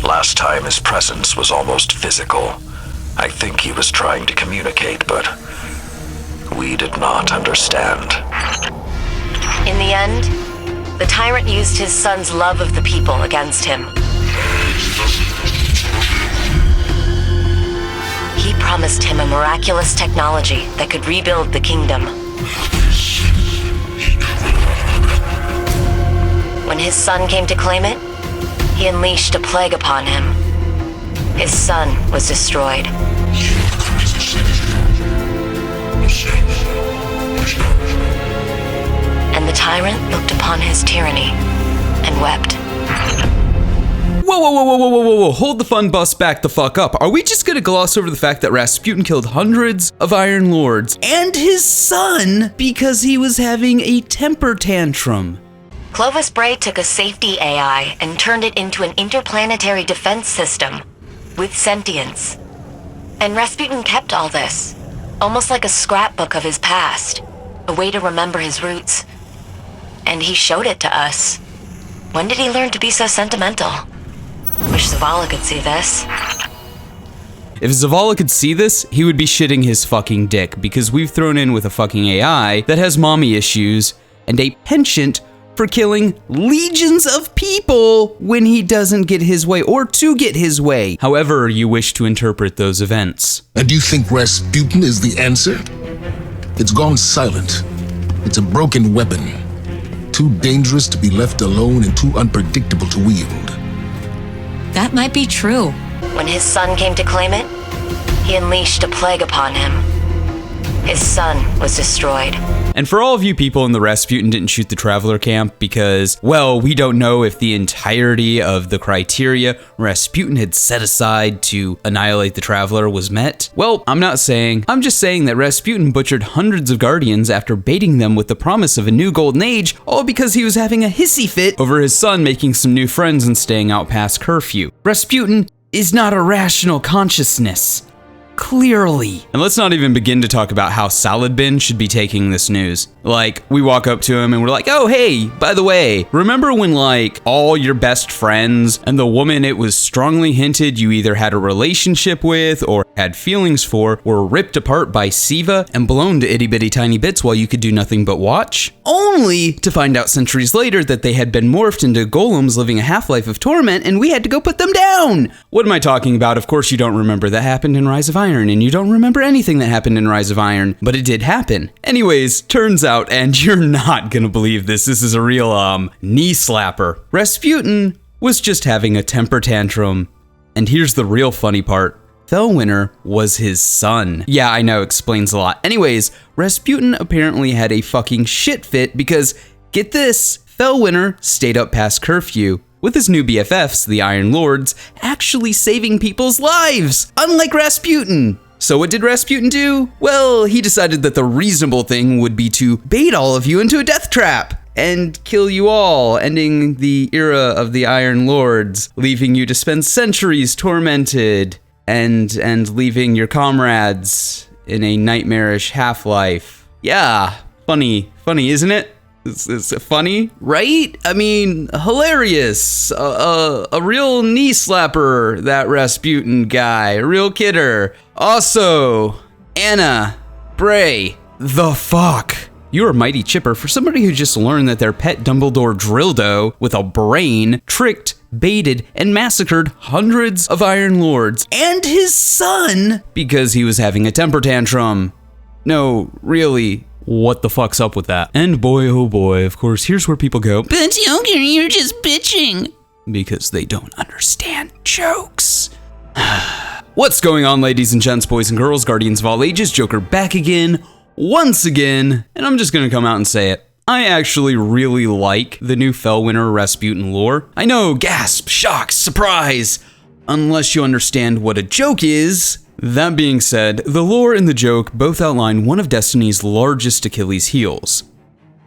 Last time his presence was almost physical. I think he was trying to communicate, but we did not understand. In the end, the tyrant used his son's love of the people against him. He promised him a miraculous technology that could rebuild the kingdom. When his son came to claim it, he unleashed a plague upon him. His son was destroyed. And the tyrant looked upon his tyranny and wept. Whoa, hold the fun bus back the fuck up. Are we just gonna gloss over the fact that Rasputin killed hundreds of Iron Lords and his son because he was having a temper tantrum? Clovis Bray took a safety AI and turned it into an interplanetary defense system with sentience. And Rasputin kept all this, almost like a scrapbook of his past, a way to remember his roots. And he showed it to us. When did he learn to be so sentimental? Wish Zavala could see this. If Zavala could see this, he would be shitting his fucking dick, because we've thrown in with a fucking AI that has mommy issues and a penchant for killing legions of people when he doesn't get his way, or to get his way, however you wish to interpret those events. And you think Rasputin is the answer? It's gone silent. It's a broken weapon. Too dangerous to be left alone and too unpredictable to wield. That might be true. When his son came to claim it, he unleashed a plague upon him. His son was destroyed. And for all of you people in the Rasputin didn't shoot the Traveler camp because, well, we don't know if the entirety of the criteria Rasputin had set aside to annihilate the Traveler was met, well, I'm not saying. I'm just saying that Rasputin butchered hundreds of Guardians after baiting them with the promise of a new golden age, all because he was having a hissy fit over his son making some new friends and staying out past curfew. Rasputin is not a rational consciousness. Clearly. And let's not even begin to talk about how Salad Bin should be taking this news. Like, we walk up to him and we're like, oh, hey, by the way, remember when, like, all your best friends and the woman it was strongly hinted you either had a relationship with or had feelings for were ripped apart by Siva and blown to itty-bitty tiny bits while you could do nothing but watch? Only to find out centuries later that they had been morphed into golems living a half-life of torment and we had to go put them down! What am I talking about? Of course you don't remember. That happened in Rise of Iron, and you don't remember anything that happened in Rise of Iron, but it did happen. Anyways, turns out, and you're not gonna believe this is a real, knee slapper. Rasputin was just having a temper tantrum. And here's the real funny part. Felwinter was his son. Yeah, I know, explains a lot. Anyways, Rasputin apparently had a fucking shit fit because, get this, Felwinter stayed up past curfew with his new BFFs, the Iron Lords, actually saving people's lives, unlike Rasputin. So what did Rasputin do? Well, he decided that the reasonable thing would be to bait all of you into a death trap and kill you all, ending the era of the Iron Lords, leaving you to spend centuries tormented and leaving your comrades in a nightmarish half-life. Yeah, funny, isn't it? It's funny, right? I mean, hilarious. A real knee slapper, that Rasputin guy. A real kidder. Also, Anna, Bray, the fuck? You are mighty chipper for somebody who just learned that their pet Dumbledore Drildo with a brain tricked, baited, and massacred hundreds of Iron Lords and his son because he was having a temper tantrum. No, really. What the fuck's up with that? And boy, oh boy, of course, here's where people go, but Yogarine, you're just bitching. Because they don't understand jokes. What's going on, ladies and gents, boys and girls, guardians of all ages? Joker back again, once again, and I'm just gonna come out and say it. I actually really like the new Felwinter Rasputin lore. I know, gasp, shock, surprise, unless you understand what a joke is. That being said, the lore and the joke both outline one of Destiny's largest Achilles heels.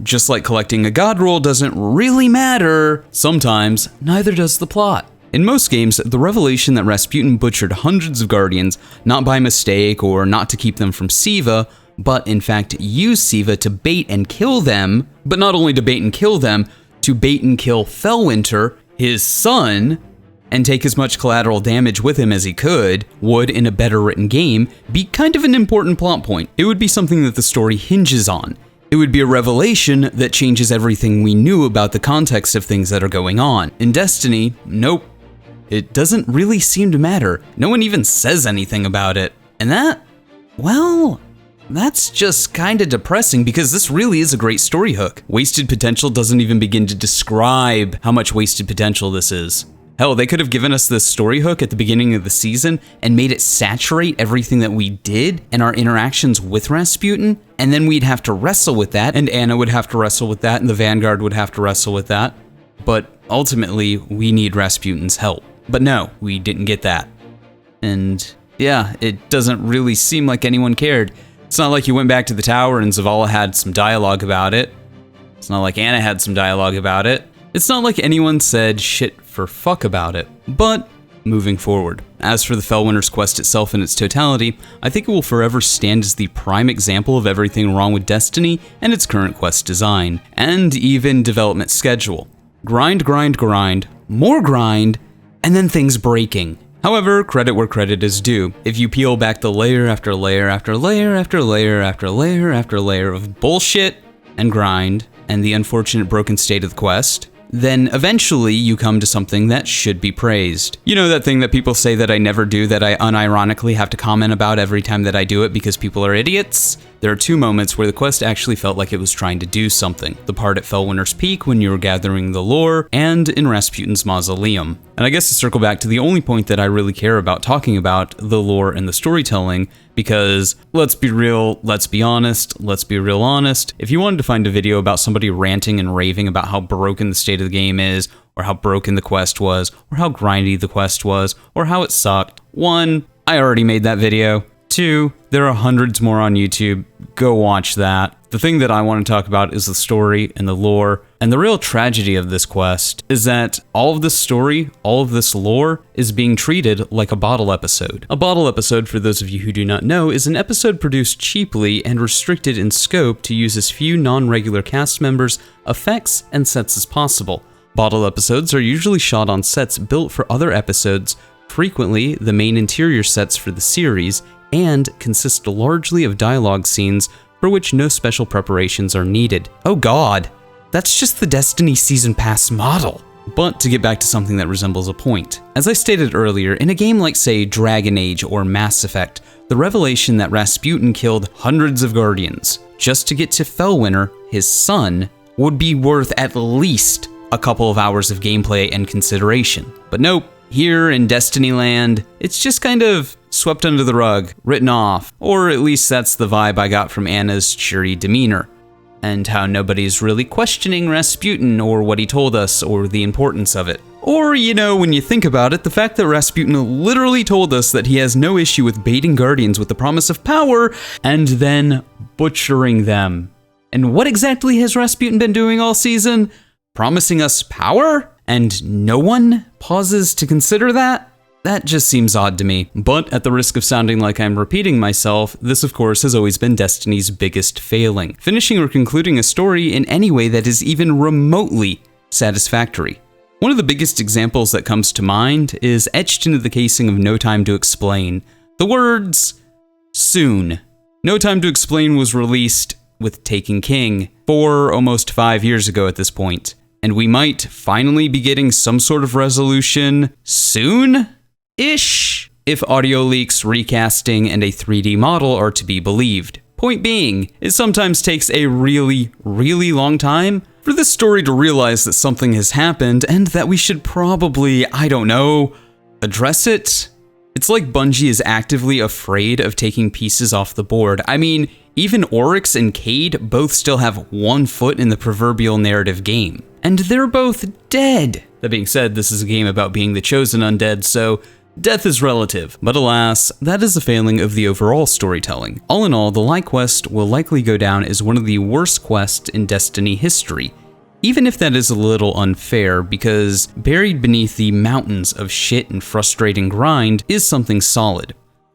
Just like collecting a god roll doesn't really matter, sometimes neither does the plot. In most games, the revelation that Rasputin butchered hundreds of Guardians, not by mistake or not to keep them from Siva, but in fact used Siva to bait and kill them, but not only to bait and kill them, to bait and kill Felwinter, his son, and take as much collateral damage with him as he could would, in a better written game, be kind of an important plot point. It would be something that the story hinges on. It would be a revelation that changes everything we knew about the context of things that are going on. In Destiny, nope. It doesn't really seem to matter. No one even says anything about it. And that, well, that's just kinda depressing because this really is a great story hook. Wasted potential doesn't even begin to describe how much wasted potential this is. Hell, they could have given us this story hook at the beginning of the season and made it saturate everything that we did and our interactions with Rasputin, and then we'd have to wrestle with that, and Anna would have to wrestle with that, and the Vanguard would have to wrestle with that. But ultimately, we need Rasputin's help. But no, we didn't get that. And yeah, it doesn't really seem like anyone cared. It's not like you went back to the tower and Zavala had some dialogue about it. It's not like Anna had some dialogue about it. It's not like anyone said shit for fuck about it. But moving forward, as for the Felwinter's quest itself in its totality, I think it will forever stand as the prime example of everything wrong with Destiny and its current quest design, and even development schedule. Grind, grind, grind, more grind, and then things breaking. However, credit where credit is due. If you peel back the layer after layer after layer after layer after layer after layer of bullshit and grind, and the unfortunate broken state of the quest, then eventually you come to something that should be praised. You know that thing that people say that I never do, that I unironically have to comment about every time that I do it because people are idiots? There are two moments where the quest actually felt like it was trying to do something. The part at Felwinter's Peak when you were gathering the lore, and in Rasputin's mausoleum. And I guess to circle back to the only point that I really care about talking about, the lore and the storytelling, because let's be real, let's be honest, let's be real honest. If you wanted to find a video about somebody ranting and raving about how broken the state of the game is, or how broken the quest was, or how grindy the quest was, or how it sucked, 1, I already made that video. 2, there are hundreds more on YouTube. Go watch that. The thing that I want to talk about is the story and the lore. And the real tragedy of this quest is that all of this story, all of this lore, is being treated like a bottle episode. A bottle episode, for those of you who do not know, is an episode produced cheaply and restricted in scope to use as few non-regular cast members, effects, and sets as possible. Bottle episodes are usually shot on sets built for other episodes, frequently the main interior sets for the series, and consist largely of dialogue scenes for which no special preparations are needed. Oh god, that's just the Destiny Season Pass model. But to get back to something that resembles a point. As I stated earlier, in a game like, say, Dragon Age or Mass Effect, the revelation that Rasputin killed hundreds of Guardians just to get to Felwinter, his son, would be worth at least a couple of hours of gameplay and consideration. But nope, here in Destiny Land, it's just kind of swept under the rug, written off, or at least that's the vibe I got from Anna's cheery demeanor, and how nobody's really questioning Rasputin or what he told us or the importance of it. Or, you know, when you think about it, the fact that Rasputin literally told us that he has no issue with baiting Guardians with the promise of power and then butchering them. And what exactly has Rasputin been doing all season? Promising us power? And no one pauses to consider that? That just seems odd to me. But at the risk of sounding like I'm repeating myself, this of course has always been Destiny's biggest failing. Finishing or concluding a story in any way that is even remotely satisfactory. One of the biggest examples that comes to mind is etched into the casing of No Time to Explain. The words, soon. No Time to Explain was released with Taken King 4, almost 5 years ago at this point. And we might finally be getting some sort of resolution soon-ish, if audio leaks, recasting, and a 3D model are to be believed. Point being, it sometimes takes a really, really long time for this story to realize that something has happened and that we should probably, I don't know, address it. It's like Bungie is actively afraid of taking pieces off the board. I mean, even Oryx and Cade both still have one foot in the proverbial narrative game. And they're both dead. That being said, this is a game about being the chosen undead, so death is relative. But alas, that is a failing of the overall storytelling. All in all, the Light Quest will likely go down as one of the worst quests in Destiny history. Even if that is a little unfair, because buried beneath the mountains of shit and frustrating grind is something solid.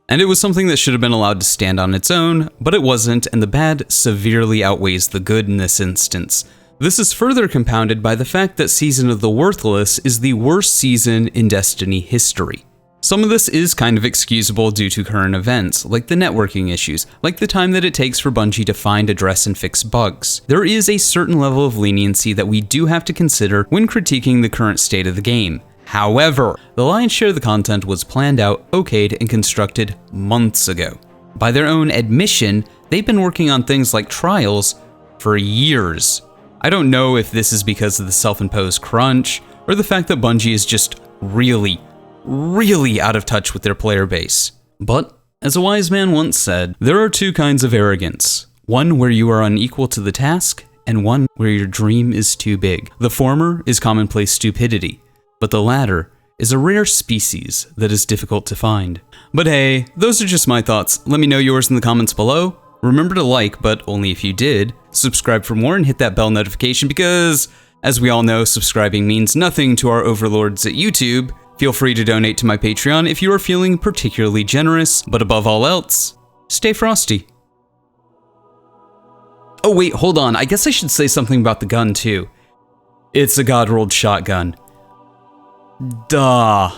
And it was something that should have been allowed to stand on its own, but it wasn't, and the bad severely outweighs the good in this instance. This is further compounded by the fact that Season of the Worthless is the worst season in Destiny history. Some of this is kind of excusable due to current events, like the networking issues, like the time that it takes for Bungie to find, address, and fix bugs. There is a certain level of leniency that we do have to consider when critiquing the current state of the game. However, the lion's share of the content was planned out, okayed, and constructed months ago. By their own admission, they've been working on things like Trials for years. I don't know if this is because of the self-imposed crunch, or the fact that Bungie is just really out of touch with their player base. But, as a wise man once said, there are two kinds of arrogance. One where you are unequal to the task, and one where your dream is too big. The former is commonplace stupidity, but the latter is a rare species that is difficult to find. But hey, those are just my thoughts. Let me know yours in the comments below. Remember to like, but only if you did. Subscribe for more and hit that bell notification because, as we all know, subscribing means nothing to our overlords at YouTube. Feel free to donate to my Patreon if you are feeling particularly generous, but above all else, stay frosty. Oh wait, hold on, I guess I should say something about the gun too. It's a God-rolled shotgun. Duh.